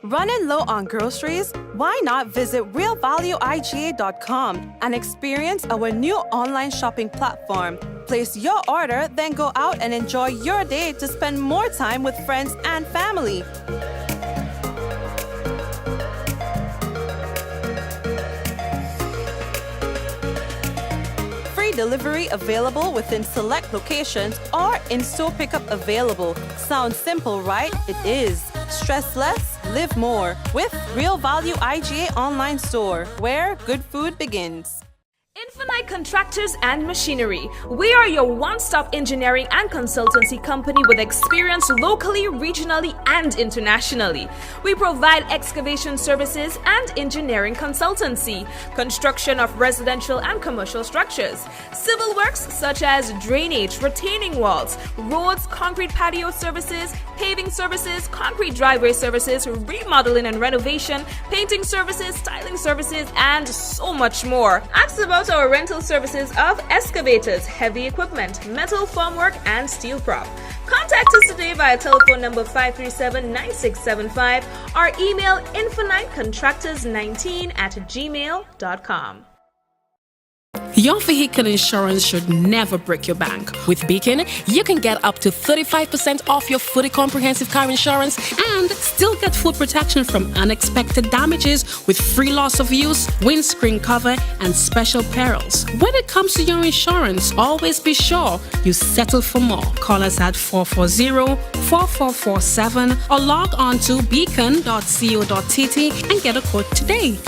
Running low on groceries? Why not visit realvalueiga.com and experience our new online shopping platform? Place your order, then go out and enjoy your day to spend more time with friends and family. Free delivery available within select locations or in-store pickup available. Sounds simple, right? It is. Stress less, live more with Real Value IGA online store, where good food begins. Infinite Contractors and Machinery. We are your one-stop engineering and consultancy company with experience locally, regionally, and internationally. We provide excavation services and engineering consultancy, construction of residential and commercial structures, civil works such as drainage, retaining walls, roads, concrete patio services, paving services, concrete driveway services, remodeling and renovation, painting services, styling services, and so much more. Ask about our rental services of excavators, heavy equipment, metal formwork, and steel prop. Contact us today via telephone number 537-9675 or email infinitecontractors19@gmail.com. Your vehicle insurance should never break your bank. With Beacon, you can get up to 35% off your fully comprehensive car insurance and still get full protection from unexpected damages with free loss of use, windscreen cover, and special perils. When it comes to your insurance, always be sure you settle for more. Call us at 440-4447 or log on to beacon.co.tt and get a quote today.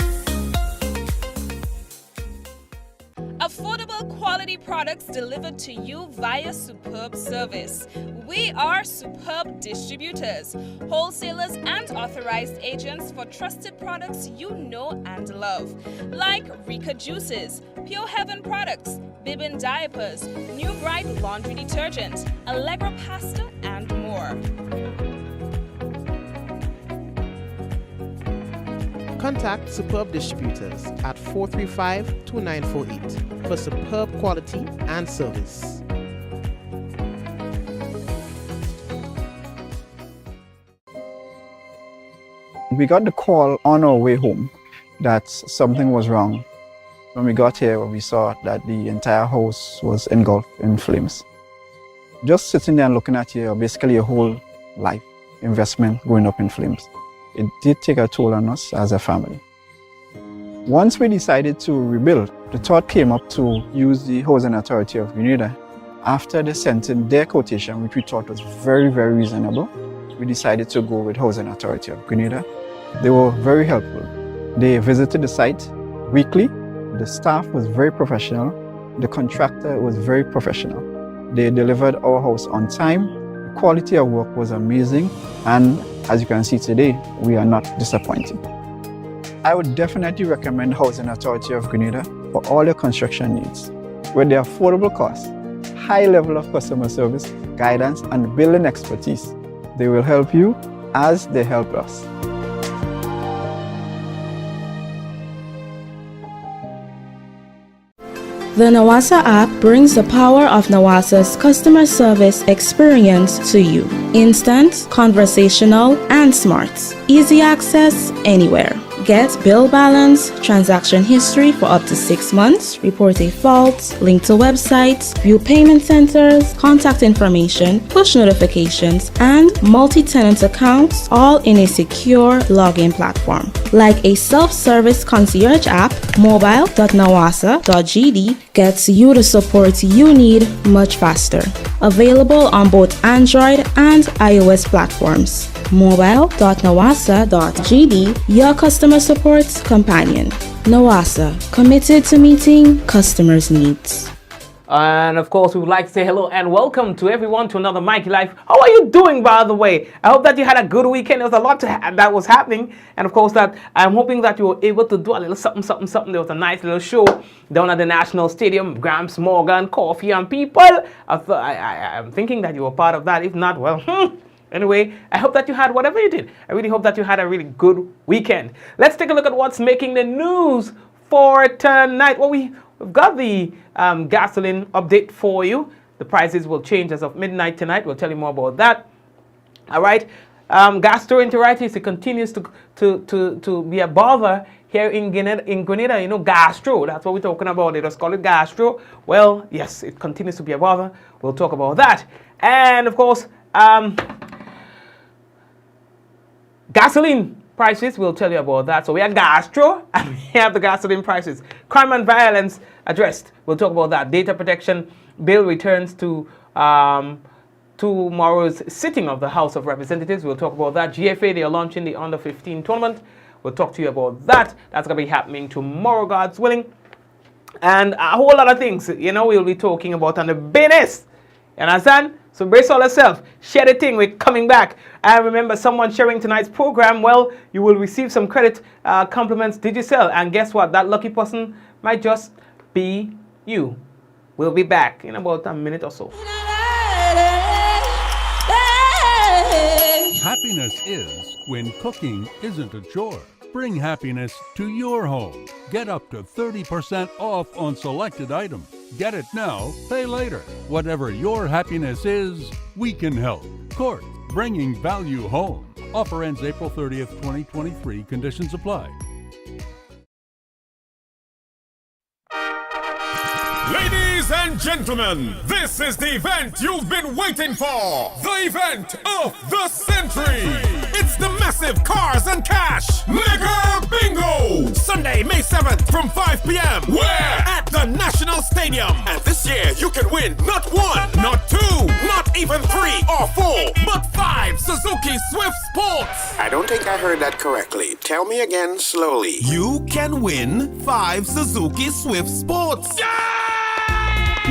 Affordable quality products delivered to you via superb service. We are Superb Distributors, wholesalers and authorized agents for trusted products you know and love, like Rika Juices, Pure Heaven products, Bibbin diapers, New Bright laundry detergent, Allegra pasta, and more. Contact Superb Distributors at 435-2948 for superb quality and service. We got the call on our way home that something was wrong. When we got here, we saw that the entire house was engulfed in flames. Just sitting there and looking at basically your whole life investment going up in flames. It did take a toll on us as a family. Once we decided to rebuild, the thought came up to use the Housing Authority of Grenada. After they sent in their quotation, which we thought was very, very reasonable, we decided to go with Housing Authority of Grenada. They were very helpful. They visited the site weekly. The staff was very professional. The contractor was very professional. They delivered our house on time. The quality of work was amazing, and as you can see today, we are not disappointed. I would definitely recommend Housing Authority of Grenada for all your construction needs. With their affordable costs, high level of customer service, guidance, and building expertise, they will help you as they help us. The Nawasa app brings the power of Nawasa's customer service experience to you. Instant, conversational, and smart. Easy access anywhere. Get bill balance, transaction history for up to 6 months, report a fault, link to websites, view payment centers, contact information, push notifications, and multi-tenant accounts, all in a secure login platform. Like a self-service concierge app, mobile.nawasa.gd gets you the support you need much faster. Available on both Android and iOS platforms. mobile.nawasa.gd, your customer support companion. Nawasa, committed to meeting customers' needs. And of course, we would like to say hello and welcome to everyone to another Mikey Life. How are you doing, by the way? I hope that you had a good weekend. There was a lot that was happening. And of course, that I'm hoping that you were able to do a little something. There was a nice little show down at the National Stadium. Gramps, Morgan, Coffee, and people. I'm thinking that you were part of that. If not, well, Anyway, I hope that you had whatever you did. I really hope that you had a really good weekend. Let's take a look at what's making the news for tonight. Well, we've got the gasoline update for you. The prices will change as of midnight tonight. We'll tell you more about that. All right. Gastroenteritis, it continues to be a bother here in Grenada. You know, gastro, that's what we're talking about. They just call it gastro. Well, yes, it continues to be a bother. We'll talk about that. And of course, gasoline prices, we'll tell you about that. So we have gastro and we have the gasoline prices. Crime and violence addressed, we'll talk about that. Data protection bill returns to tomorrow's sitting of the House of Representatives. We'll talk about that. GFA, they are launching the Under 15 tournament. We'll talk to you about that. That's going to be happening tomorrow, God's willing. And a whole lot of things, you know, we'll be talking about on the business. You understand? So brace all yourself. Share the thing. We're coming back. And remember, someone sharing tonight's program, well, you will receive some credit, compliments, Digicel. And guess what? That lucky person might just be you. We'll be back in about a minute or so. Happiness is when cooking isn't a chore. Bring happiness to your home. Get up to 30% off on selected items. Get it now, pay later. Whatever your happiness is, we can help. Court, bringing value home. Offer ends April 30th, 2023. Conditions apply. Ladies and gentlemen, this is the event you've been waiting for. The event of the century. It's the massive Cars and Cash Mega Bingo. Sunday, May 7th from 5 p.m. Where? At the National Stadium. And this year you can win not one, not two, not even 3 or 4, but 5 Suzuki Swift Sports. I don't think I heard that correctly. Tell me again slowly. You can win 5 Suzuki Swift Sports. Yeah!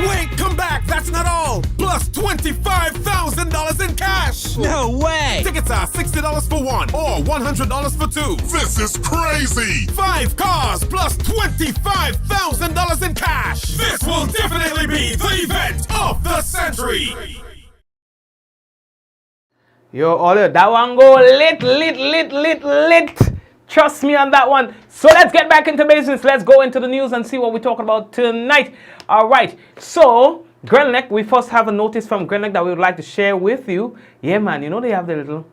Wait, come back, that's not all. Plus $25,000 in cash. No way. Tickets are $60 for one or $100 for two. This is crazy. 5 cars plus $25,000 in cash. This will definitely be the event of the century. Yo, Ollie, that one go lit. Trust me on that one. So let's get back into business. Let's go into the news and see what we're talking about tonight. All right. So, Grenlec, we first have a notice from Grenlec that we would like to share with you. Yeah, man, you know, they have the little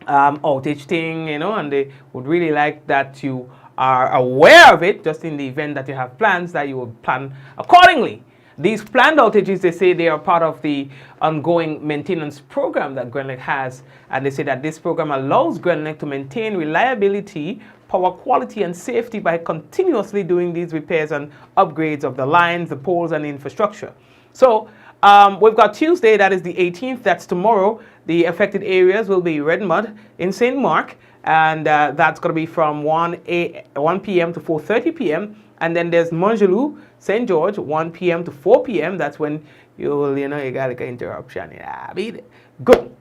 outage thing, you know, and they would really like that you are aware of it, just in the event that you have plans, that you will plan accordingly. These planned outages, they say they are part of the ongoing maintenance program that Grenlec has. And they say that this program allows Grenlec to maintain reliability, power quality, and safety by continuously doing these repairs and upgrades of the lines, the poles, and the infrastructure. So we've got Tuesday, that is the 18th, that's tomorrow. The affected areas will be Redmud in St. Mark, and that's going to be from 1 p.m. to 4:30 p.m. And then there's Montgelou, St. George, 1 p.m. to 4 p.m. That's when you got like an interruption. Yeah, good.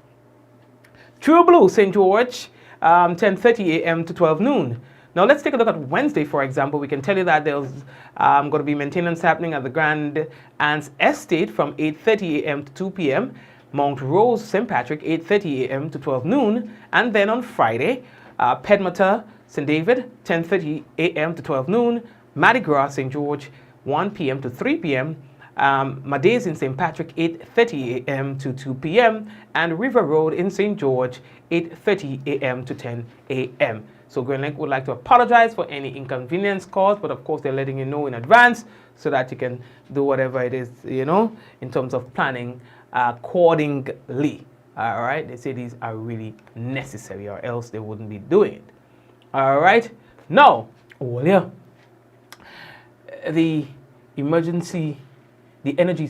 True Blue, St. George, 10:30 a.m. to 12 noon. Now let's take a look at Wednesday, for example. We can tell you that there's going to be maintenance happening at the Grand Anse Estate from 8:30 a.m. to 2 p.m. Mount Rose, St. Patrick, 8:30 a.m. to 12 noon. And then on Friday, Pedmata, St. David, 10:30 a.m. to 12 noon. Mardi Gras, St. George, 1 p.m. to 3 p.m. Madays in St. Patrick, 8:30 a.m. to 2 p.m. And River Road in St. George, 8:30 a.m. to 10 a.m. So Grenlec would like to apologize for any inconvenience caused, but of course they're letting you know in advance so that you can do whatever it is, you know, in terms of planning accordingly. All right, they say these are really necessary or else they wouldn't be doing it. All right, now, the energy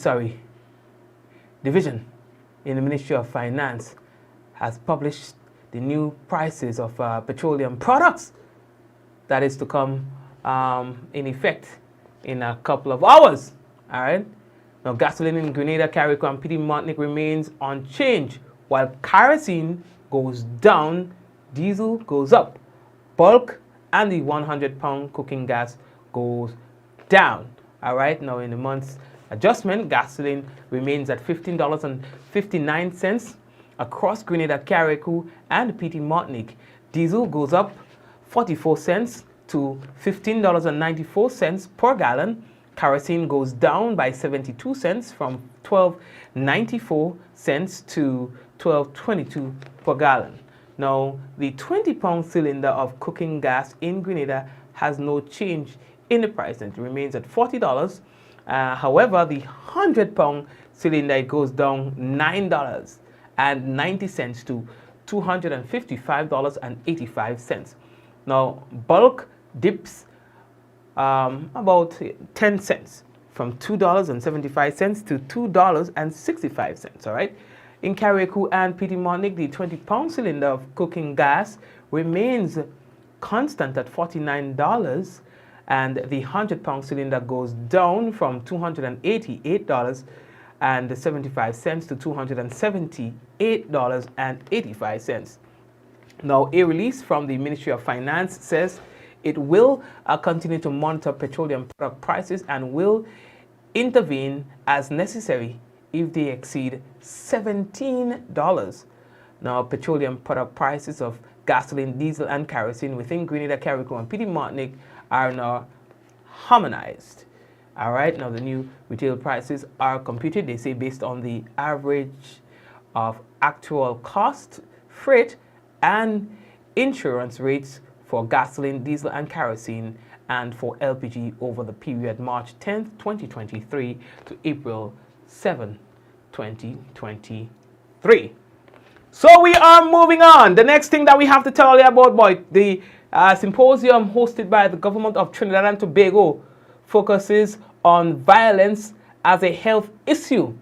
division in the Ministry of Finance has published the new prices of petroleum products that is to come in effect in a couple of hours. All right. Now, gasoline in Grenada, Carriacou, and Petit Martinique remains unchanged, while kerosene goes down, diesel goes up, bulk and the 100-pound cooking gas goes down. All right. Now, in the month's adjustment, gasoline remains at $15.59 across Grenada, Carriacou, and Petit Martinique. Diesel goes up 44 cents to $15.94 per gallon. Kerosene goes down by 72 cents from $12.94 to $12.22 per gallon. Now, the 20-pound cylinder of cooking gas in Grenada has no change in the price, and it remains at $40. However, the 100-pound cylinder, it goes down $9.90 to $255.85. Now, bulk dips about 10 cents from $2.75 to $2.65, all right? In Carriacou and Petit Martinique, the 20-pound cylinder of cooking gas remains constant at $49, and the 100-pound cylinder goes down from $288.75 to $278.85. Now, a release from the Ministry of Finance says it will continue to monitor petroleum product prices and will intervene as necessary if they exceed $17. Now, petroleum product prices of gasoline, diesel, and kerosene within Grenada, Carriacou, and Petit Martinique are now harmonized. All right, now the new retail prices are computed, they say, based on the average of actual cost, freight, and insurance rates for gasoline, diesel, and kerosene, and for LPG over the period March 10th, 2023 to April 7th, 2023. So we are moving on. The next thing that we have to tell you about, boy, the symposium hosted by the government of Trinidad and Tobago focuses on violence as a health issue.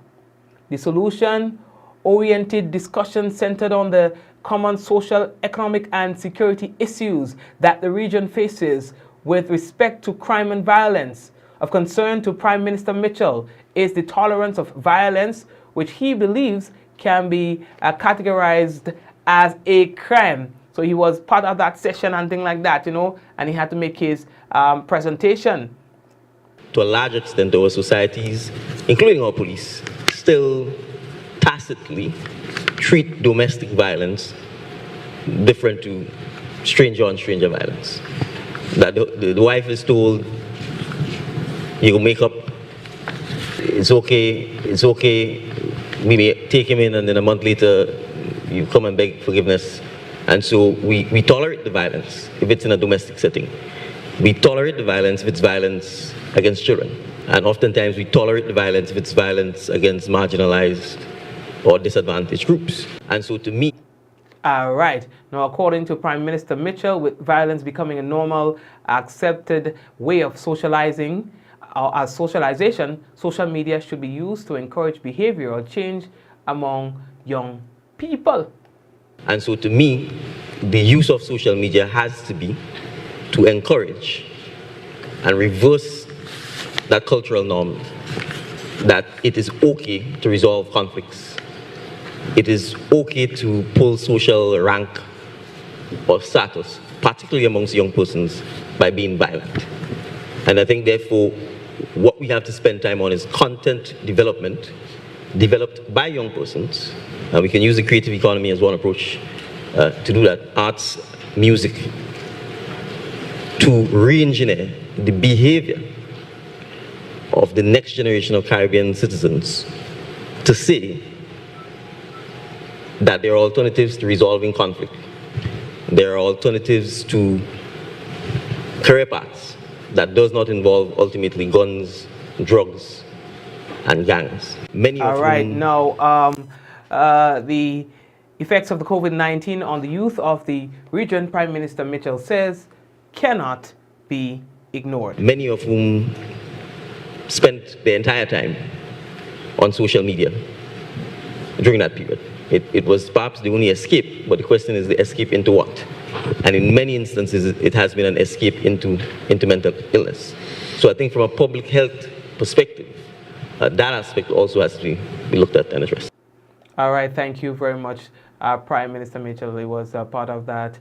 The solution-oriented discussion centered on the common social, economic, and security issues that the region faces with respect to crime and violence. Of concern to Prime Minister Mitchell is the tolerance of violence, which he believes can be categorized as a crime. So he was part of that session and things like that, you know, and he had to make his presentation. To a large extent, our societies, including our police, still tacitly treat domestic violence different to stranger on stranger violence. That the wife is told, you make up, it's okay, we may take him in, and then a month later you come and beg forgiveness. And so we tolerate the violence if it's in a domestic setting. We tolerate the violence if it's violence against children. And oftentimes we tolerate the violence if it's violence against marginalized or disadvantaged groups. And so to me... All right. Now, according to Prime Minister Mitchell, with violence becoming a normal, accepted way of socializing, or as socialization, social media should be used to encourage behavioral change among young people. And so to me, the use of social media has to be to encourage and reverse that cultural norm that it is okay to resolve conflicts. It is okay to pull social rank or status, particularly amongst young persons, by being violent. And I think, therefore, what we have to spend time on is content development developed by young persons. And we can use the creative economy as one approach to do that. Arts, music, to re-engineer the behavior of the next generation of Caribbean citizens to say that there are alternatives to resolving conflict. There are alternatives to career paths that does not involve ultimately guns, drugs, and gangs. Many of All right, now the effects of the COVID-19 on the youth of the region, Prime Minister Mitchell says, cannot be ignored. Many of whom spent their entire time on social media during that period. It was perhaps the only escape, but the question is the escape into what? And in many instances, it has been an escape into mental illness. So I think from a public health perspective, that aspect also has to be looked at and addressed. All right, thank you very much, Prime Minister Mitchell. He was part of that,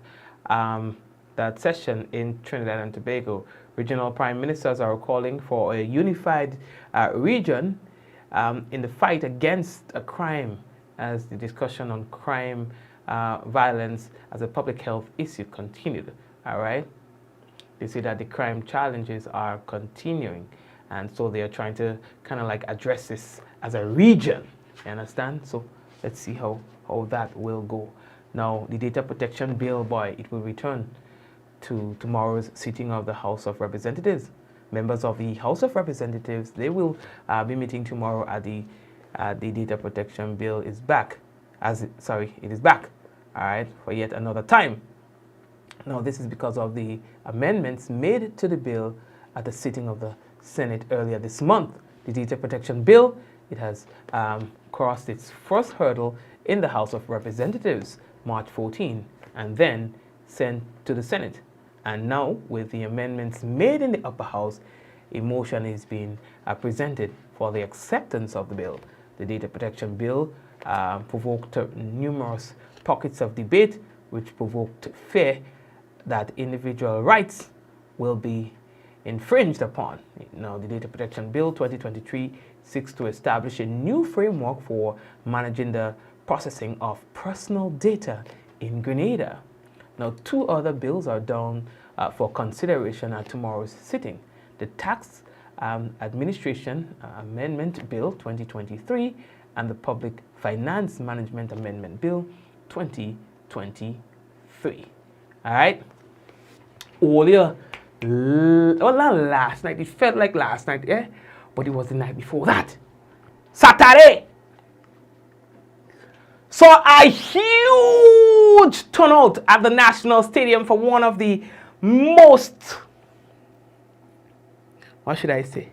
that session in Trinidad and Tobago. Regional Prime Ministers are calling for a unified region in the fight against a crime, as the discussion on crime, violence as a public health issue continued. All right, they say that the crime challenges are continuing, and so they are trying to kind of like address this as a region. You understand? So let's see how that will go. Now, the data protection bill, boy, it will return to tomorrow's sitting of the House of Representatives. Members of the House of Representatives, they will be meeting tomorrow at the data protection bill is back. It is back, all right, for yet another time. Now, this is because of the amendments made to the bill at the sitting of the Senate earlier this month. The data protection bill, it has crossed its first hurdle in the House of Representatives, March 14, and then sent to the Senate. And now, with the amendments made in the upper house, a motion is being presented for the acceptance of the bill. The data protection bill provoked numerous pockets of debate, which provoked fear that individual rights will be infringed upon. Now, the Data Protection Bill 2023 seeks to establish a new framework for managing the processing of personal data in Grenada. Now, two other bills are down for consideration at tomorrow's sitting. The Tax Administration Amendment Bill 2023 and the Public Finance Management Amendment Bill 2023. All right? Earlier, well, not last night, it felt like last night, yeah? But it was the night before that. Saturday! Saw a huge turnout at the National Stadium for one of the most, what should I say?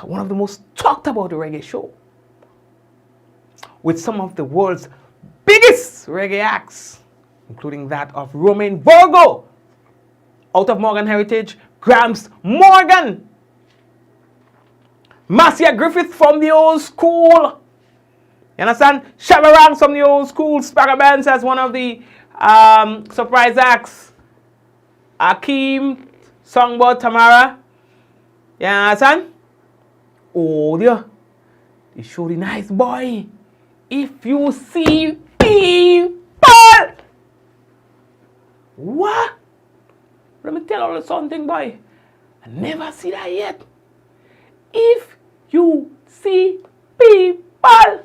One of the most talked about reggae show. With some of the world's biggest reggae acts, including that of Romain Virgo, out of Morgan Heritage, Gramps Morgan, Marcia Griffith from the old school, you understand? Shabarangs from the old school, Spagabands as one of the surprise acts, Akeem, Songbird, Tamara, you understand? Oh dear, they show the nice boy. If you see people, what? Let me tell you something, boy. I never see that yet. If you see people,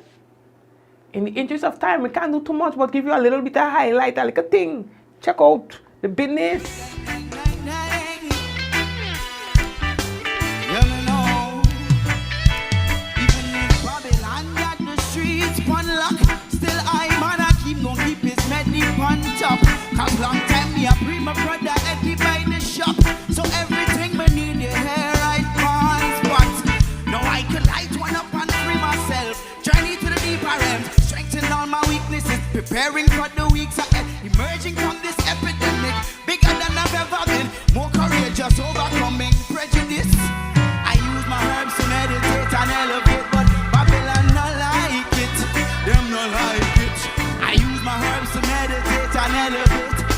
in the interest of time, we can't do too much, but give you a little bit of highlight, a little thing. Check out the business. Cause long time me a bring my brother Eddie by the shop. So everything me need the hair right on spot. Now I can light one up and free myself. Journey to the deeper realms, strengthen all my weaknesses, preparing for the weeks ahead, emerging from this epidemic, bigger than I've ever been, more courageous, overcoming prejudice. I use my herbs to meditate and elevate, but Babylon not like it, them not like it. I use my herbs to meditate and elevate.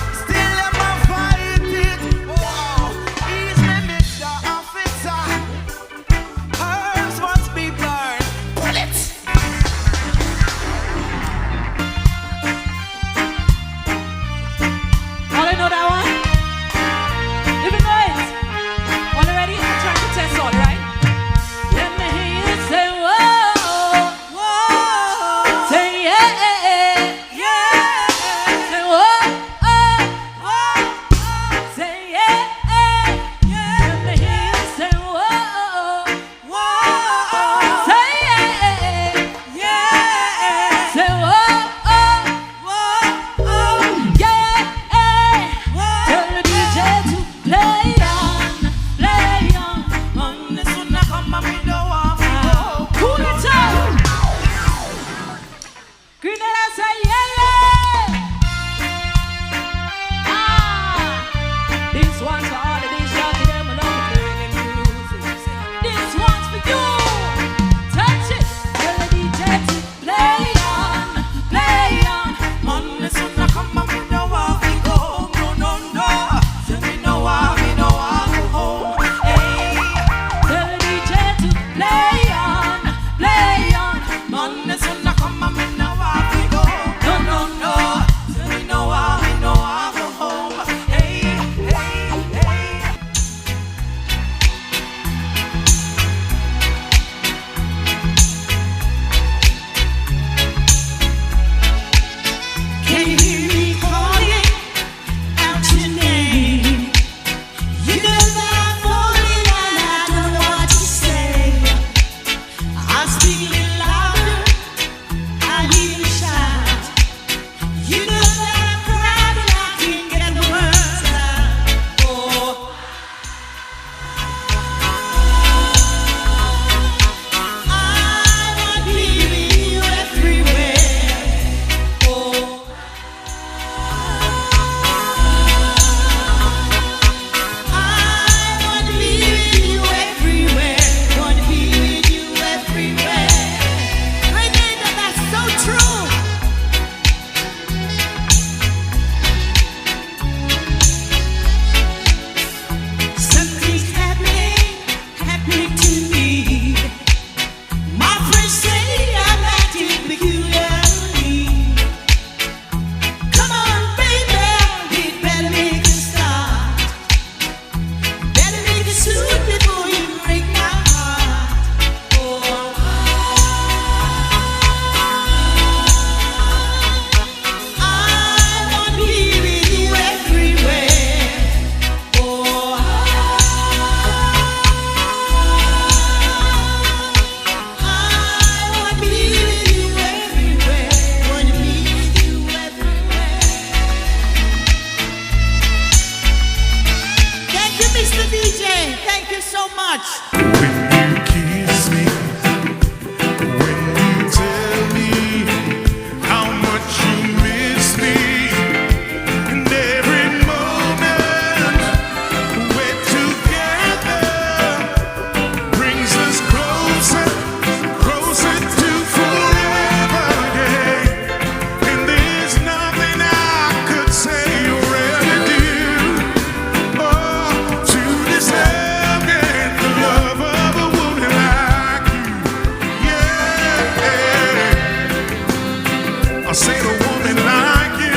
I said a woman like you.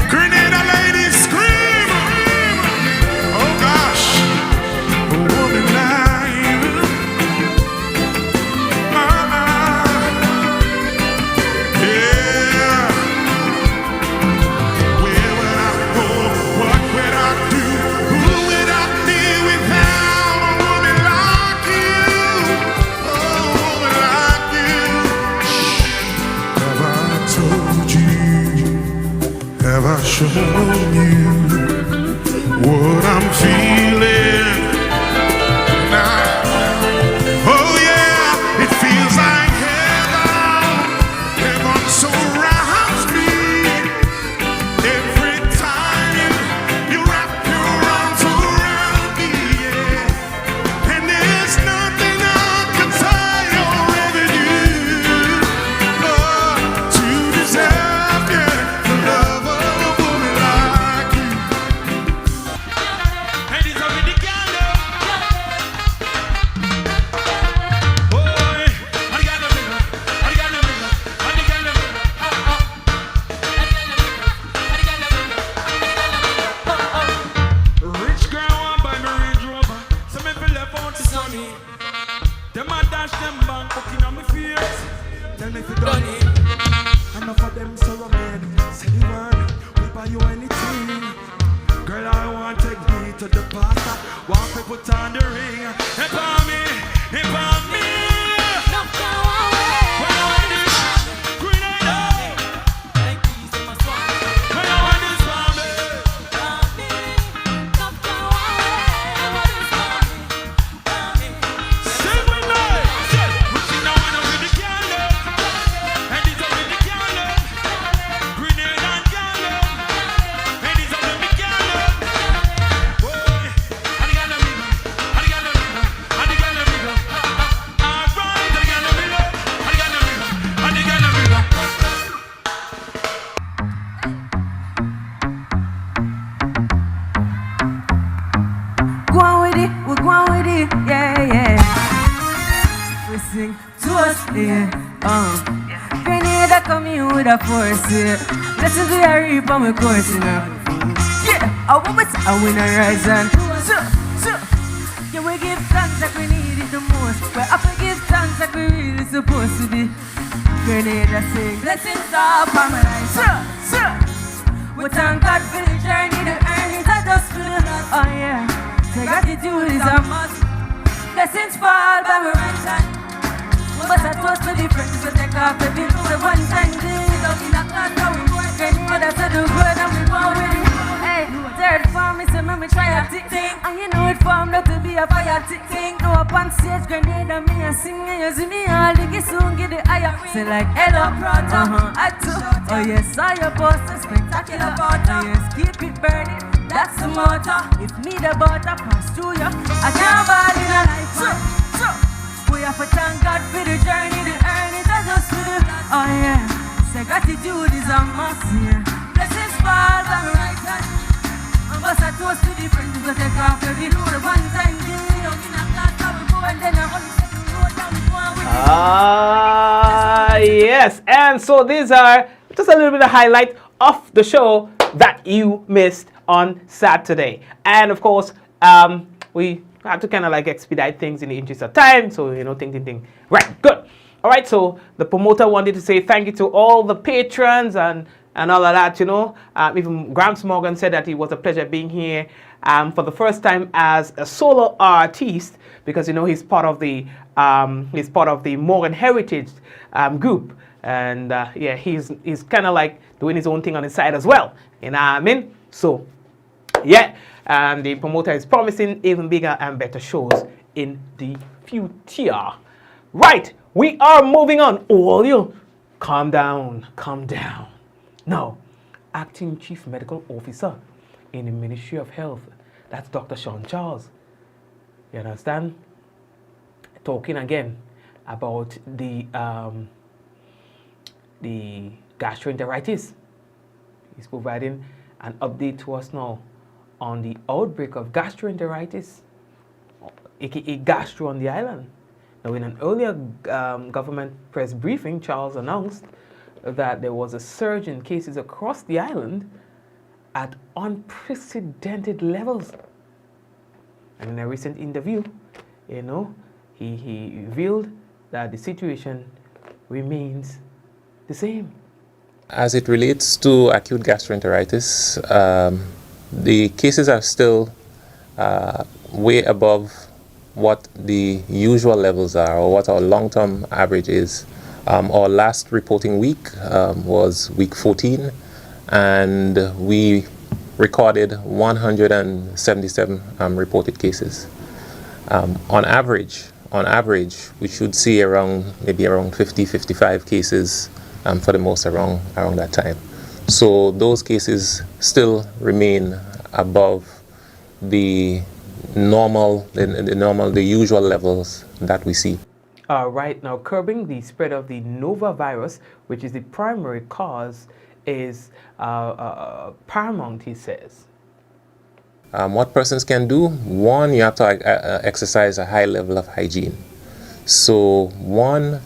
Grenada ladies scream. Oh gosh, a woman like you. Yeah. Where would I go? What would I do? Who would I be without a woman like you? Oh, a woman like you. Have I told you? Have I shown you what I'm feeling now? Oh yeah, it feels like heaven. Heaven surrounds me. Every time you wrap your arms around me, yeah. And there's nothing I can say or ever do to deserve, yeah, the love of a woman like you. And it's over the candle. Boy, I got no mirror. I got no mirror. I got no mirror. Rich girl want buy me Range Rover, so me feel left out to sunny. Them a dash them bank looking on me face. Tell me if you done it. Enough of them so mad. Say the word, we buy you anything. Girl, I want to take me to the pastor. Want to put on the ring. Hip on me, hip on me. When I want this, Grenada. When I want this for me. Sing with me. Reaching down and with the candle. And it's up with the candle. Grenade and candle. And it's up with the candle. Boy, I got no mirror. I got no mirror. I got no mirror. Alright, I got no mirror. I got no mirror. I got no mirror. Go on with it, we're going with it, yeah, yeah. We sing to us, yeah, Grenada come in with a force, yeah. Listen to the reap on my course, you know. Yeah, I want it, I win a rise and yeah, we give thanks like we need it the most. But I forgive thanks like we really supposed to be. Grenada sing, blessings up on my life. We thank God for the journey, the earnings are just for the love. Oh yeah, so gratitude is a must. Blessings fall by my right hand. But I toast to the friends, so take off the bill. The one time thing, don't in a class, how we work. Grenada to do good and we go with it. Hey, third form is a me try a tick thing. And you know it formed up to be a fire tick thing. Go up on stage, Grenada, me a sing. And you see me all the soon get the higher. Say like, hello, brother, I too. Oh yes, I your boss, a spectacular butter. Oh yes, keep it burning, that's the motto. If me the butter pass through you, I can't buy in a life. We have to thank God for the journey, the earnings are just for the. Oh yeah, say gratitude is a must, yeah. Blessings fall by my right hand. But I toast to the friends, so take off the bill. The one time thing, don't in a class, how we go, and then I only say the road down the one with Yes, and so these are just a little bit of highlight of the show that you missed on Saturday. And of course, we have to kind of like expedite things in the interest of time. So, you know, ting. Right, good. All right, so the promoter wanted to say thank you to all the patrons and all of that, you know. Even Gramps Morgan said that it was a pleasure being here for the first time as a solo artist, because, you know, he's part of the Morgan Heritage group. And yeah, he's kind of like doing his own thing on the side as well. You know what I mean? So, yeah. And the promoter is promising even bigger and better shows in the future. Right, we are moving on. All you, calm down. Now, Acting Chief Medical Officer in the Ministry of Health, that's Dr. Sean Charles. You understand? Talking again about the gastroenteritis. He's providing an update to us now on the outbreak of gastroenteritis, aka gastro on the island. Now, in an earlier government press briefing, Charles announced that there was a surge in cases across the island at unprecedented levels. And in a recent interview, you know, he revealed that the situation remains the same. As it relates to acute gastroenteritis, the cases are still way above what the usual levels are or what our long-term average is. Our last reporting week was week 14, and we recorded 177 reported cases. On average, we should see maybe around 50, 55 cases for the most around that time. So those cases still remain above the the usual levels that we see. Right now, curbing the spread of the Nova virus, which is the primary cause, is paramount, he says. What persons can do? One, you have to exercise a high level of hygiene. So one,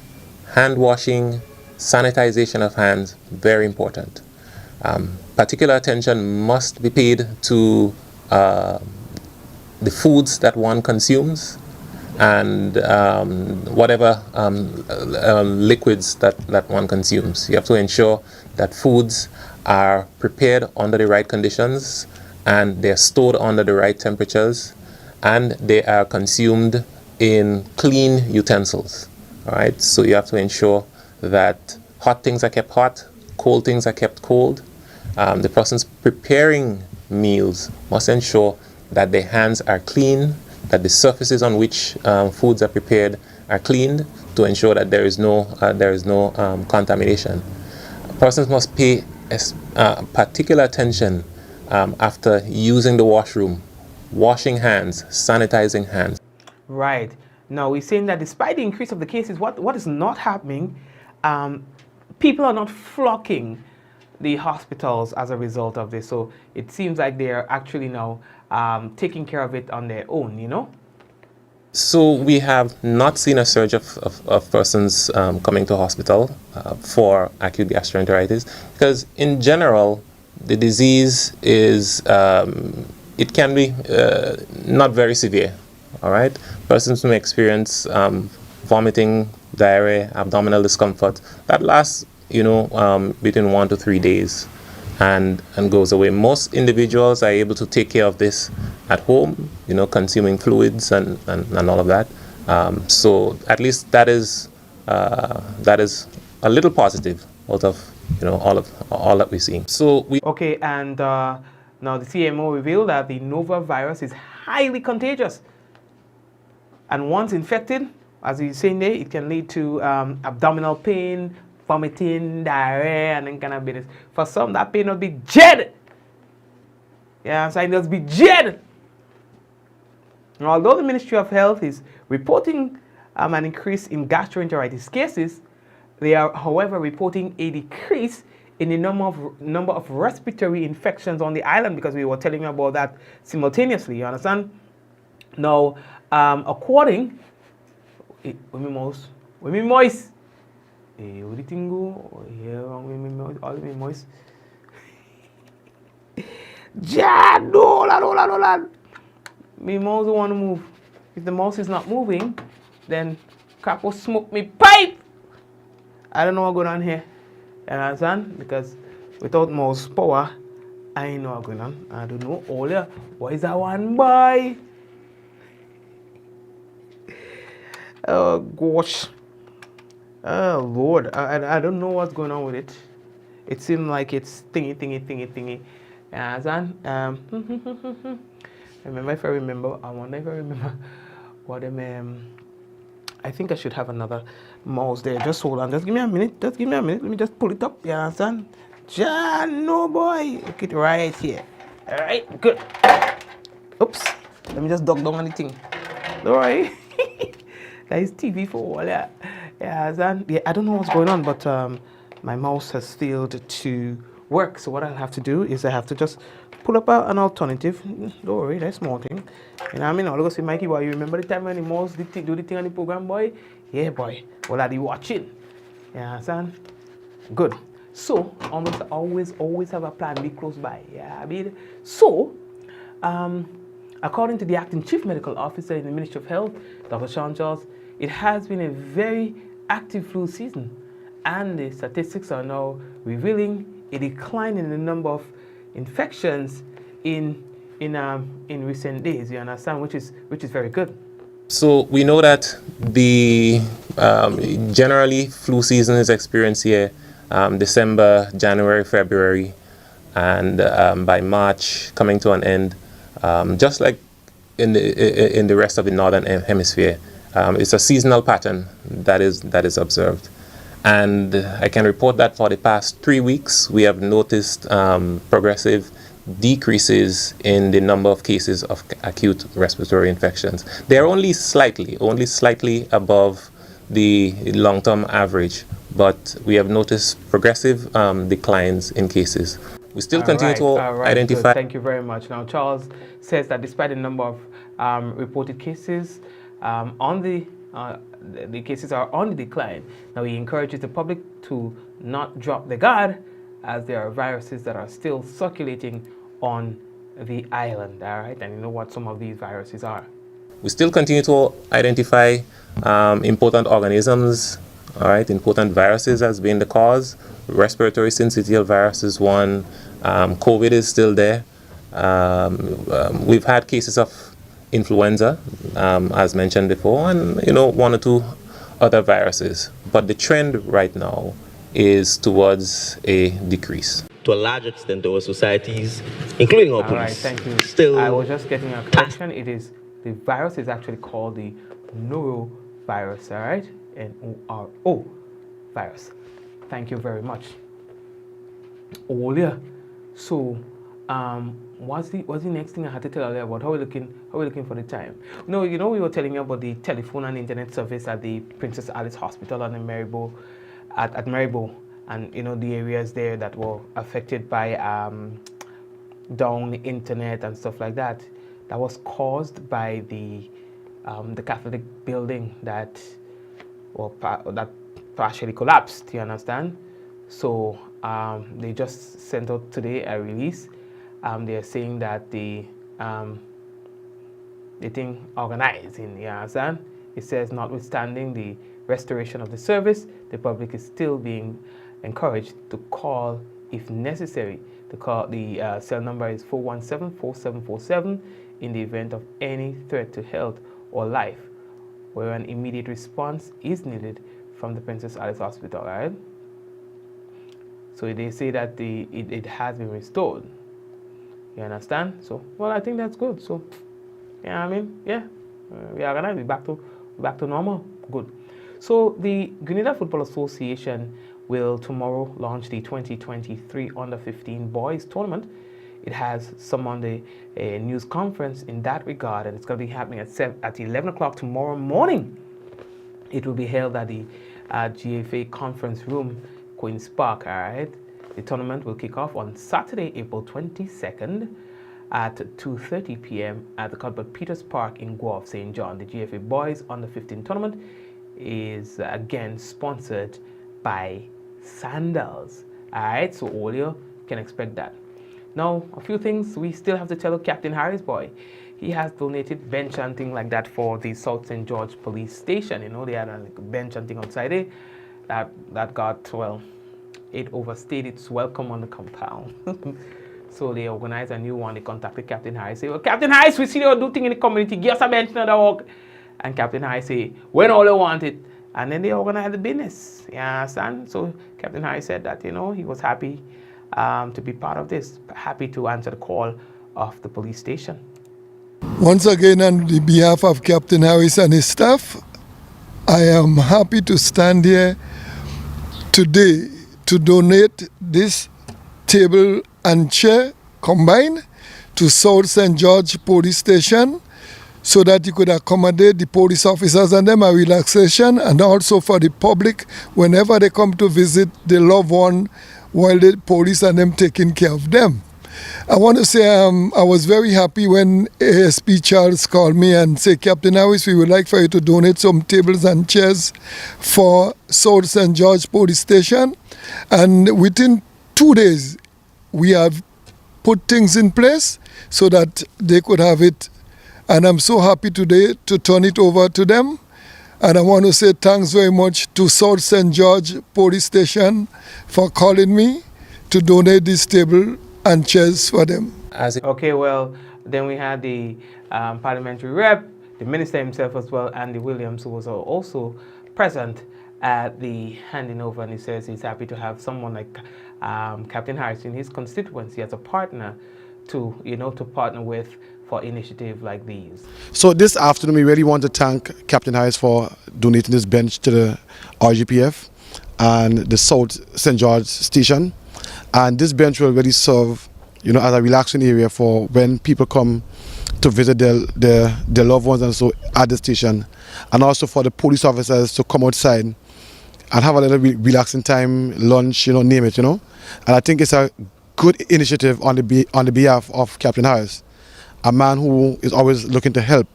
hand washing, sanitization of hands, very important. Particular attention must be paid to the foods that one consumes and whatever liquids that one consumes. You have to ensure that foods are prepared under the right conditions and they're stored under the right temperatures and they are consumed in clean utensils. All right, so you have to ensure that hot things are kept hot, cold things are kept cold. The persons preparing meals must ensure that their hands are clean, that the surfaces on which foods are prepared are cleaned to ensure that there is no contamination. Persons must pay particular attention after using the washroom, washing hands, sanitizing hands. Right. Now, we're saying that despite the increase of the cases, what is not happening, people are not flocking the hospitals as a result of this. So it seems like they're actually now taking care of it on their own, you know? So we have not seen a surge of persons coming to hospital for acute gastroenteritis because in general, the disease is, it can be not very severe, all right? Persons may experience vomiting, diarrhea, abdominal discomfort. That lasts, between 1 to 3 days and goes away. Most individuals are able to take care of this at home, consuming fluids and all of that. So at least that is a little positive out of all that we're seeing. So okay, and now the CMO revealed that the Nova virus is highly contagious, and once infected, as he's saying there, it can lead to abdominal pain, vomiting, diarrhea, and then kind of business. For some, that pain will be dread. Yeah, I'm saying it'll be dread. Now, although the Ministry of Health is reporting an increase in gastroenteritis cases, they are, however, reporting a decrease in the number of respiratory infections on the island, because we were telling you about that simultaneously. You understand? Now, according, when we moist. What do you think go? Yeah, all me moist. Ja, no, lad. Me mouse don't want to move. If the mouse is not moving, then crap will smoke me pipe. I don't know what's going on here. You understand? Because without mouse power, I ain't know what's going on. I don't know. Oh, yeah. What is that one, boy? Oh, gosh. Oh, Lord. I don't know what's going on with it. It seems like it's thingy. You understand? I wonder if I remember what I think I should have another mouse there. Just hold on. Just give me a minute. Let me just pull it up. You understand? No, boy. Look it right here. All right. Good. Oops. Let me just duck down on the thing. All right. That is TV for all that. Yeah, I don't know what's going on, but my mouse has failed to work. So what I'll have to do is I have to just pull up an alternative. Don't worry, that's small thing. You know what I mean? I'll go see Mikey, boy. You remember the time when the mouse do the thing on the program, boy? Yeah, boy. Well, are you watching? You understand? Good. So always have a plan B close by. Yeah, I mean. So, according to the acting chief medical officer in the Ministry of Health, Dr. Sean Charles, it has been a very active flu season, and the statistics are now revealing a decline in the number of infections in recent days. You understand, which is very good. So we know that the generally flu season is experienced here December, January, February, and by March coming to an end, just like in the rest of the northern hemisphere. It's a seasonal pattern that is observed. And I can report that for the past 3 weeks, we have noticed progressive decreases in the number of cases of acute respiratory infections. They are only slightly above the long-term average, but we have noticed progressive declines in cases. We still continue to identify. Good. Thank you very much. Now, Charles says that despite the number of reported cases, the cases are on the decline. Now, he encourages the public to not drop the guard, as there are viruses that are still circulating on the island. All right, and you know what some of these viruses are. We still continue to identify important organisms, all right, important viruses as being the cause. Respiratory syncytial virus is one. COVID is still there. We've had cases of influenza, as mentioned before, and one or two other viruses. But the trend right now is towards a decrease. To a large extent, our societies, including our police, right, thank you. still. I was just getting a correction. The virus is actually called the norovirus. All right, N-O-R-O virus. Thank you very much. Earlier, so what's the next thing I had to tell you about? How are we looking for the time? No, we were telling you about the telephone and internet service at the Princess Alice Hospital on the Maribor, at Maribor, and the areas there that were affected by down the internet and stuff like that. That was caused by the Catholic building that partially collapsed. You understand? So they just sent out today a release. They are saying that the thing organizing, you understand? It says, notwithstanding the restoration of the service, the public is still being encouraged to call if necessary. The cell number is 417-4747 in the event of any threat to health or life, where an immediate response is needed from the Princess Alice Hospital, right? So they say that it has been restored. You understand? So, well, I think that's good. So, yeah, I mean, yeah, we are gonna be back to normal. Good. So the Grenada Football Association will tomorrow launch the 2023 Under-15 Boys Tournament. It has summoned a news conference in that regard, and it's going to be happening at 11 o'clock tomorrow morning. It will be held at the GFA Conference Room, Queen's Park, all right? The tournament will kick off on Saturday, April 22nd at 2:30 p.m. at the Cuthbert Peters Park in Guelph, St. John. The GFA Boys Under-15 tournament is again sponsored by Sandals. All right, so all you can expect that. Now, a few things we still have to tell Captain Harris, boy. He has donated bench and things like that for the South St. George Police Station. They had a bench and thing outside there that got, well, it overstayed its welcome on the compound. So they organized a new one. They contacted Captain Harris. Say, well, Captain Harris, we see you do thing in the community. Give us a bench now, dog. And Captain Harris say, when all you want it. And then they organized the business. You understand? So Captain Harris said that, he was happy to be part of this. Happy to answer the call of the police station. Once again, on the behalf of Captain Harris and his staff, I am happy to stand here today to donate this table and chair combined to South St. George Police Station so that you could accommodate the police officers and them a relaxation, and also for the public whenever they come to visit the loved one while the police and them taking care of them. I want to say I was very happy when ASP Charles called me and said, Captain Harris, we would like for you to donate some tables and chairs for South St. George Police Station. And within 2 days, we have put things in place so that they could have it. And I'm so happy today to turn it over to them. And I want to say thanks very much to South St. George Police Station for calling me to donate this table and chairs for them. Okay, well, then we had the parliamentary rep, the minister himself as well, Andy Williams, who was also present at the handing over, and he says he's happy to have someone like Captain Harris in his constituency as a partner to, to partner with for initiative like these. So this afternoon, we really want to thank Captain Harris for donating this bench to the RGPF and the South St. George Station. And this bench will really serve, as a relaxing area for when people come to visit their loved ones and so at the station. And also for the police officers to come outside and have a little relaxing time, lunch, name it, And I think it's a good initiative on the behalf of Captain Harris, a man who is always looking to help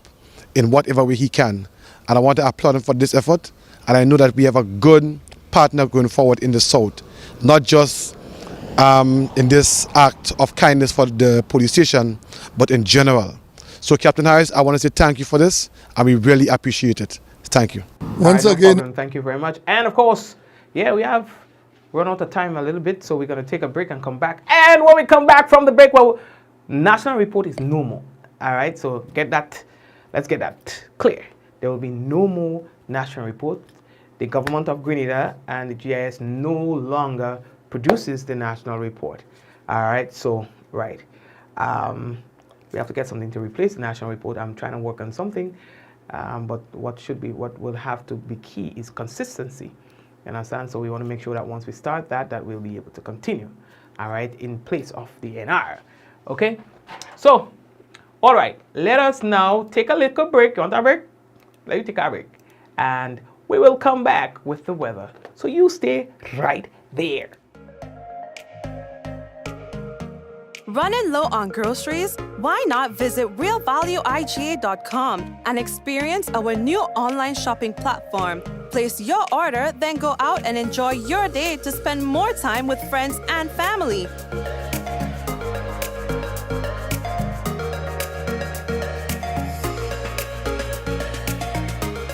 in whatever way he can. And I want to applaud him for this effort. And I know that we have a good partner going forward in the South, not just in this act of kindness for the police station, but in general. So Captain Harris, I want to say thank you for this, and we really appreciate it. Thank you. Once again, thank you very much. And of course, yeah, we have run out of time a little bit, so we're going to take a break and come back. And when we come back from the break, well, national report is no more. All right, so let's get that clear. There will be no more national report. The government of Grenada and the GIS no longer produces the national report. All right, so we have to get something to replace the national report. I'm trying to work on something, but what will have to be key is consistency. You understand? So we want to make sure that once we start that we'll be able to continue. All right, in place of the NR. Okay, so all right, let us now take a little break. You want a break? Let you take a break, and we will come back with the weather. So you stay right there. Running low on groceries? Why not visit realvalueiga.com and experience our new online shopping platform? Place your order, then go out and enjoy your day to spend more time with friends and family.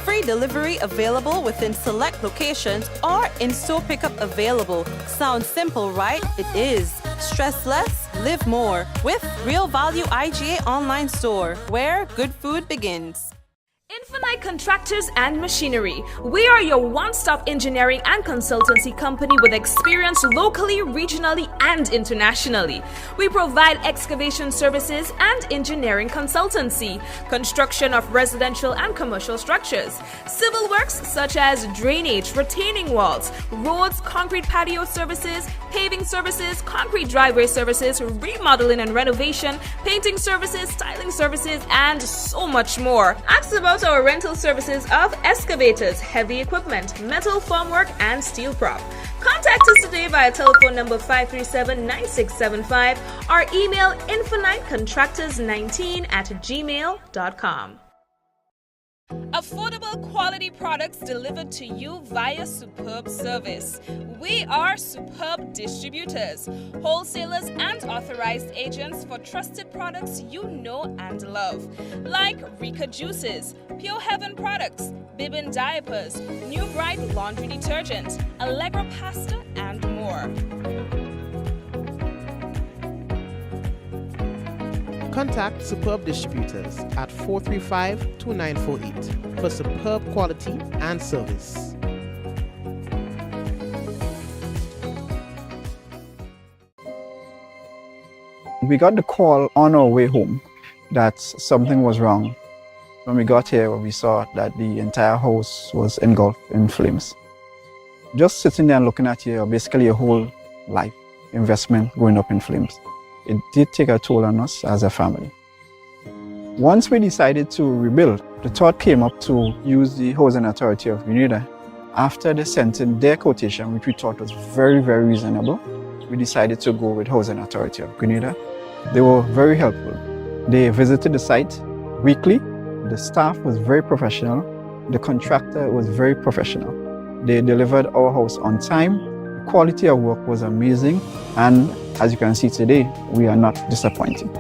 Free delivery available within select locations or in-store pickup available. Sounds simple, right? It is. Stress less, live more with Real Value IGA online store, where good food begins. Infinite Contractors and Machinery. We are your one-stop engineering and consultancy company with experience locally, regionally, and internationally. We provide excavation services and engineering consultancy, construction of residential and commercial structures, civil works such as drainage, retaining walls, roads, concrete patio services, paving services, concrete driveway services, remodeling and renovation, painting services, styling services, and so much more. Ask about our rental services of excavators, heavy equipment, metal formwork, and steel prop. Contact us today via telephone number 537-9675 or email infinitecontractors19@gmail.com. Affordable quality products delivered to you via superb service. We are Superb Distributors, wholesalers and authorized agents for trusted products you know and love, like Rika Juices, Pure Heaven products, Bibbin diapers, New Bright laundry detergent, Allegra pasta, and more. Contact Superb Distributors at 435-2948 for superb quality and service. We got the call on our way home that something was wrong. When we got here, we saw that the entire house was engulfed in flames. Just sitting there and looking at basically your whole life investment going up in flames. It did take a toll on us as a family. Once we decided to rebuild, the thought came up to use the Housing Authority of Grenada. After they sent in their quotation, which we thought was very, very reasonable, we decided to go with Housing Authority of Grenada. They were very helpful. They visited the site weekly. The staff was very professional. The contractor was very professional. They delivered our house on time. The quality of work was amazing. And as you can see today, we are not disappointed.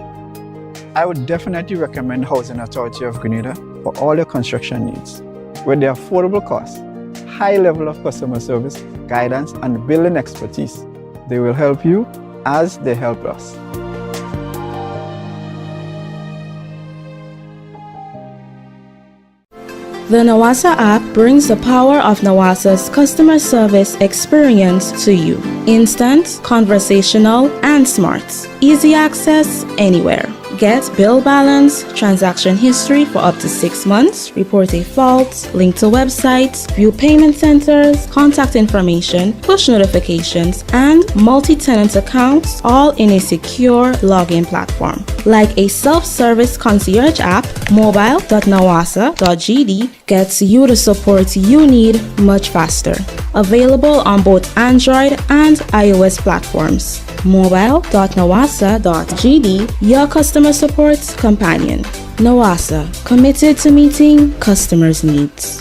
I would definitely recommend Housing Authority of Grenada for all your construction needs. With their affordable costs, high level of customer service, guidance, and building expertise, they will help you as they help us. The Nawasa app brings the power of Nawasa's customer service experience to you. Instant, conversational, and smart. Easy access anywhere. Get bill balance, transaction history for up to 6 months, report a fault, link to websites, view payment centers, contact information, push notifications, and multi-tenant accounts, all in a secure login platform. Like a self-service concierge app, mobile.nawasa.gd gets you the support you need much faster. Available on both Android and iOS platforms. mobile.nawasa.gd, your customer support companion. Nawasa, committed to meeting customers' needs.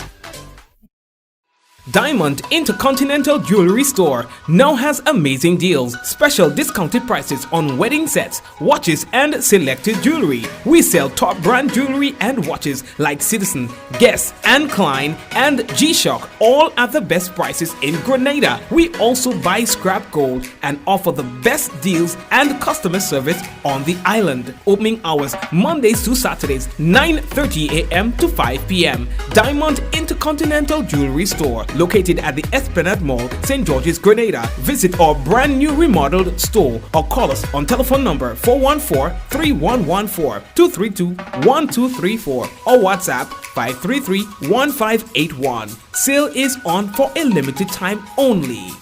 Diamond Intercontinental Jewelry Store now has amazing deals, special discounted prices on wedding sets, watches, and selected jewelry. We sell top brand jewelry and watches like Citizen, Guess, and Klein, and G-Shock, all at the best prices in Grenada. We also buy scrap gold and offer the best deals and customer service on the island. Opening hours Mondays to Saturdays, 9:30 a.m. to 5 p.m. Diamond Intercontinental Jewelry Store, located at the Esplanade Mall, St. George's, Grenada. Visit our brand new remodeled store or call us on telephone number 414-3114, 232-1234 or WhatsApp 533-1581. Sale is on for a limited time only.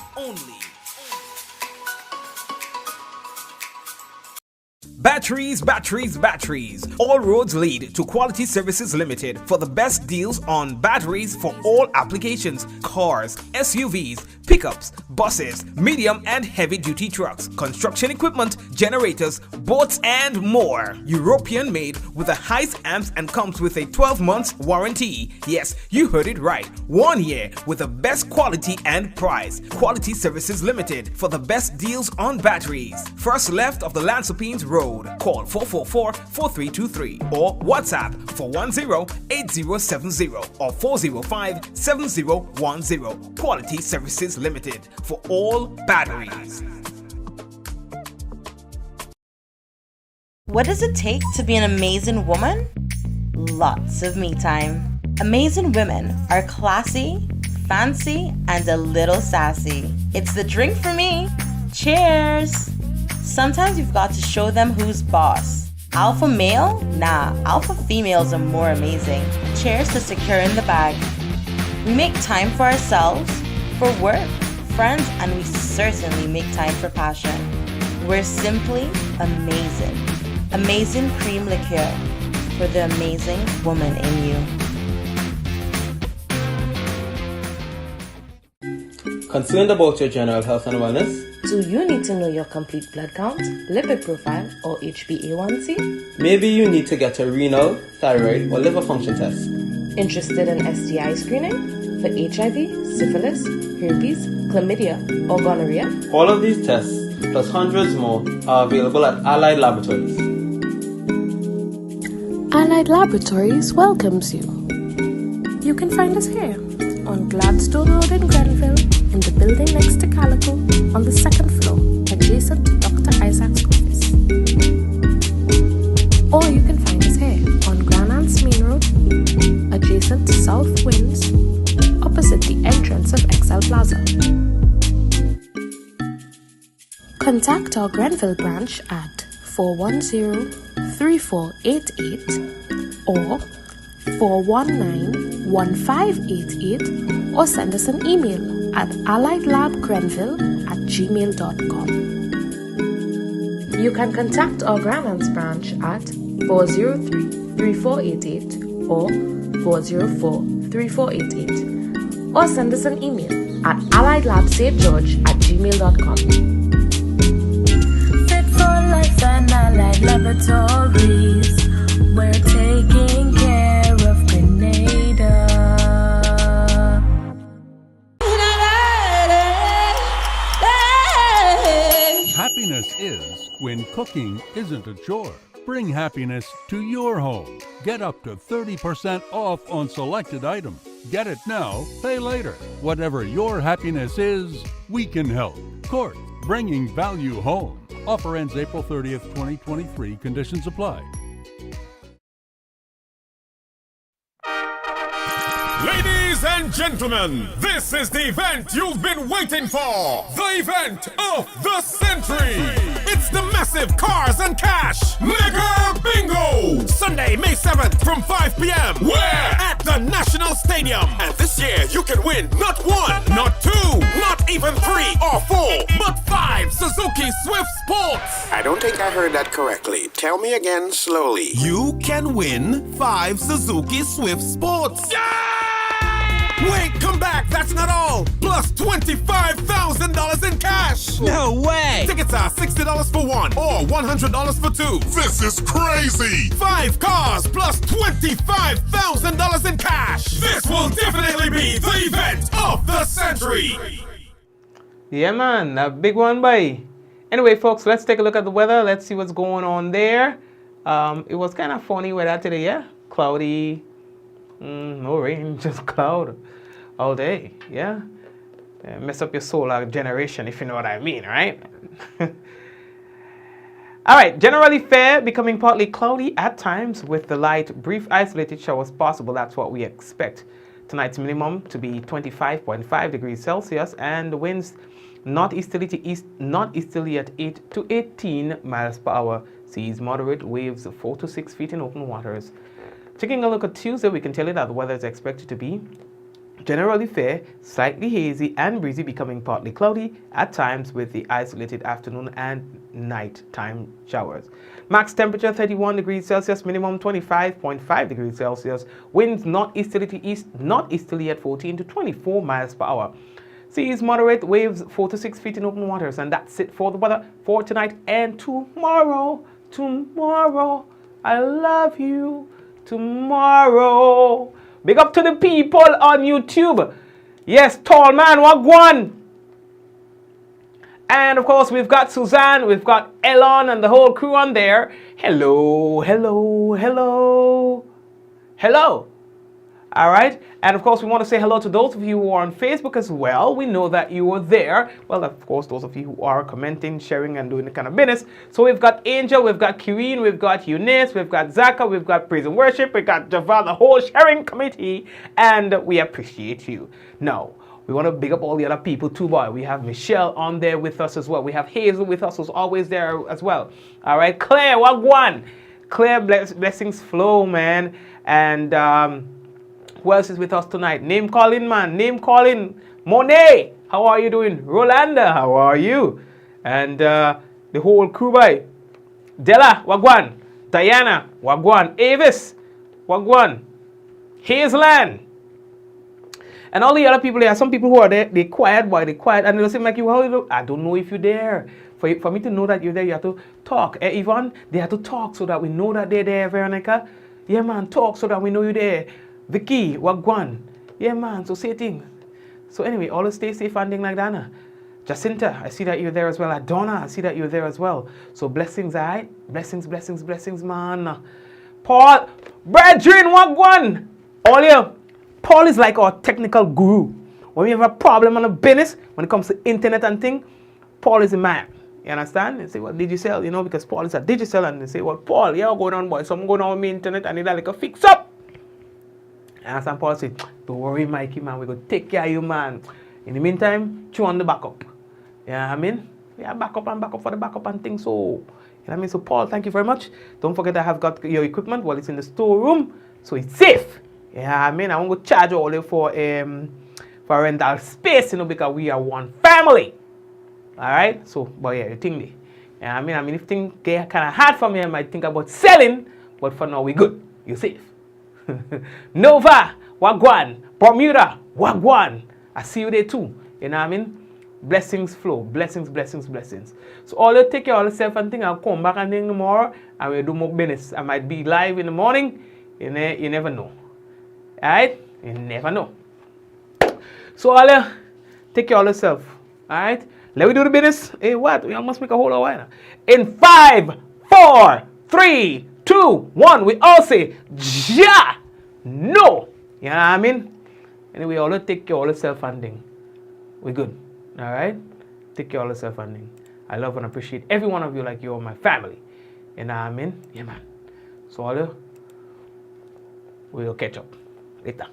Batteries, batteries, batteries. All roads lead to Quality Services Limited for the best deals on batteries for all applications: cars, SUVs, pickups, buses, medium and heavy duty trucks, construction equipment, generators, boats, and more. European made with the highest amps and comes with a 12 months warranty. Yes, you heard it right. 1 year with the best quality and price. Quality Services Limited for the best deals on batteries. First left of the Lansopines Road. Call 444-4323 or WhatsApp 410-8070 or 405-7010. Quality Services Limited for all batteries. What does it take to be an amazing woman? Lots of me time. Amazing women are classy, fancy, and a little sassy. It's the drink for me. Cheers! Sometimes you've got to show them who's boss. Alpha male? Nah, alpha females are more amazing. Cheers to securing the bag. We make time for ourselves, for work, friends, and we certainly make time for passion. We're simply amazing. Amazing cream liqueur for the amazing woman in you. Concerned about your general health and wellness? Do you need to know your complete blood count, lipid profile, or HbA1c? Maybe you need to get a renal, thyroid, or liver function test. Interested in STI screening for HIV, syphilis, herpes, chlamydia, or gonorrhea? All of these tests, plus hundreds more, are available at Allied Laboratories. Allied Laboratories welcomes you. You can find us here on Gladstone Road in Grenville, in the building next to Calico, on the second floor, adjacent to Dr. Isaac's office. Or you can find us here on Grand Anse Main Road, adjacent to South Winds, opposite the entrance of Excel Plaza. Contact our Grenville branch at 410-3488 or 419-1588 or send us an email at alliedlabgrenville@gmail.com. You can contact our Grand Anse branch at 403-3488 or 404-3488 or send us an email at alliedlabstgeorge@gmail.com. and Allied Laboratories. We're taking care of Grenada. Happiness is when cooking isn't a chore. Bring happiness to your home. Get up to 30% off on selected items. Get it now, pay later. Whatever your happiness is, we can help. Court, bringing value home. Offer ends April 30th, 2023. Conditions apply. Ladies and gentlemen, this is the event you've been waiting for. The event of the century. It's the massive Cars and Cash Mega Bingo. Sunday, May 7th from 5 p.m. Where? At the National Stadium. And this year you can win not one, not two, not even 3 or 4, but 5 Suzuki Swift Sports. I don't think I heard that correctly. Tell me again slowly. You can win 5 Suzuki Swift Sports. Wait, come back, that's not all. Plus $25,000 in cash. No way. Tickets are $60 for one or $100 for two. This is crazy. 5 cars plus $25,000 in cash. This will definitely be the event of the century. Yeah, man, a big one, boy. Anyway, folks, let's take a look at the weather. Let's see what's going on there. It was kind of funny weather today, yeah? Cloudy. No rain, just cloud all day, yeah? Mess up your solar generation, if you know what I mean, right? All right, generally fair, becoming partly cloudy at times with the light, brief, isolated showers possible. That's what we expect. Tonight's minimum to be 25.5 degrees Celsius and the winds northeasterly to east, northeasterly at 8 to 18 miles per hour. Seas moderate, waves 4 to 6 feet in open waters. Taking a look at Tuesday, we can tell you that the weather is expected to be generally fair, slightly hazy and breezy, becoming partly cloudy at times with the isolated afternoon and nighttime showers. Max temperature 31 degrees Celsius, minimum 25.5 degrees Celsius. Winds northeasterly to east, northeasterly at 14 to 24 miles per hour. Seas moderate, waves 4 to 6 feet in open waters. And that's it for the weather for tonight and tomorrow. Tomorrow, I love you. Tomorrow. Big up to the people on YouTube. Yes, tall man, wagwan. And of course, we've got Suzanne, we've got Elon and the whole crew on there. Hello, hello, hello, hello. All right. And of course, we want to say hello to those of you who are on Facebook as well. We know that you are there. Well, of course, those of you who are commenting, sharing, and doing the kind of business. So we've got Angel, we've got Kireen, we've got Eunice, we've got Zaka, we've got Praise and Worship, we've got Java, the whole sharing committee, and we appreciate you. Now, we want to big up all the other people too, boy. We have Michelle on there with us as well. We have Hazel with us, who's always there as well. All right, Claire, wagwan. Claire, blessings flow, man. And who else is with us tonight? Name calling, man. Name calling. Monet, how are you doing? Rolanda, how are you? And the whole crew, boy. Della, wagwan. Diana, wagwan. Avis, wagwan. Hazeland. And all the other people there, some people who are there, they quiet, boy, they quiet. And they'll say, Mikey, how you do? I don't know if you're there. For me to know that you're there, you have to talk. Yvonne, they have to talk so that we know that they're there, Veronica. Yeah, man, talk so that we know you're there. Vicky, wagwan. Yeah, man, so say things. So anyway, always stay safe and things like that. Nah. Jacinta, I see that you're there as well. Adonna, I see that you're there as well. So blessings, alright? Blessings, blessings, blessings, man. Paul, brethren, wagwan. All you. Paul is like our technical guru. When we have a problem on a business, when it comes to internet and things, Paul is the man. You understand? They say, well, Digicel, you know, because Paul is a Digicel. And they say, well, Paul, yeah, what's going on, boy? Something going on with my internet. I need that like a fix up. And St. Paul said, don't worry, Mikey, man. We're going to take care of you, man. In the meantime, chew on the backup. You know what I mean? Yeah, backup for the backup and things. So, you know what I mean? So, Paul, thank you very much. Don't forget I have got your equipment while it's in the storeroom. So, it's safe. Yeah, you know I mean? I won't go charge all you for rental space, you know, because we are one family. All right? So, but yeah, you think me. Yeah, I mean, if things get kind of hard for me, I might think about selling. But for now, we're good. You're safe. Nova, wagwan. Bermuda, wagwan. I see you there too. You know what I mean? blessings flow. Blessings, blessings, blessings. So all you take care of yourself and think I'll come back and think tomorrow and we'll do more business. I might be live in the morning. You never know. Alright? You never know. So all you take care of yourself. Alright? Let me do the business. Hey, what? We must make a whole lot of wine. In 5, 4, 3, 2, 1, we all say, ja, no. You know what I mean? Anyway, all take care of yourself and thing. We good. Alright? Take care of yourself and thing. I love and appreciate every one of you like you're my family. You know what I mean? Yeah, man. So all we'll catch up later.